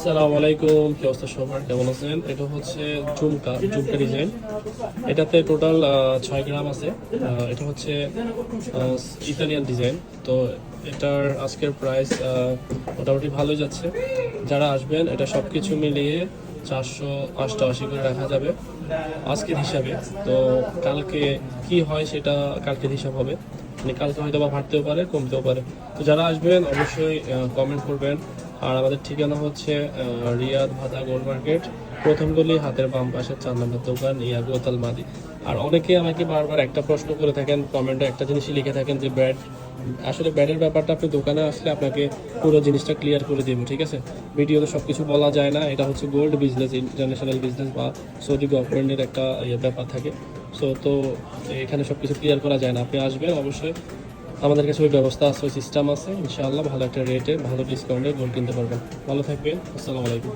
আসসালামু আলাইকুম, কি অবস্থা সবার, কেমন আছেন? এটা হচ্ছে ঝুমকা ঝুমকা ডিজাইন। এটাতে টোটাল 6 গ্রাম আছে। এটা হচ্ছে ইতালিয়ান ডিজাইন। তো এটার আজকের প্রাইস মোটামুটি ভালোই যাচ্ছে। যারা আসবেন এটা সব কিছু মিলিয়ে 488 করে রাখা যাবে আজকের হিসাবে। তো কালকে কি হয় সেটা কালকের হিসাব হবে, মানে কালকে হয়তো বা বাড়তেও পারে কমতেও পারে। তো যারা আসবেন অবশ্যই কমেন্ট করবেন। আর আমাদের ঠিকানা হচ্ছে রিয়াদ ভাতা গোল্ড মার্কেট, প্রথম গলি, হাতের বাম পাশে 4 নম্বর দোকান, ইয়াগুয়াতাল মাদি। আর অনেকে আমাকে বারবার একটা প্রশ্ন করে থাকেন, কমেন্টে একটা জিনিসই লিখে থাকেন যে ব্যাড। আসলে ব্যাডের ব্যাপারটা আপনি দোকানে আসলে আপনাকে পুরো জিনিসটা ক্লিয়ার করে দিব, ঠিক আছে? ভিডিওতে সব কিছু বলা যায় না। এটা হচ্ছে গোল্ড বিজনেস, ইন্টারন্যাশনাল বিজনেস বা সৌদি গভর্নমেন্টের একটা ব্যাপার থাকে। তো এখানে সব কিছু ক্লিয়ার করা যায় না। আপনি আসবেন অবশ্যই, আমাদের কাছে ওই ব্যবস্থা আছে, ওই সিস্টেম আছে। ইনশাআল্লাহ ভালো একটা রেটে ভালো ডিসকাউন্টে গোল্ড কিনতে পারবেন। ভালো থাকবেন। আসসালামু আলাইকুম।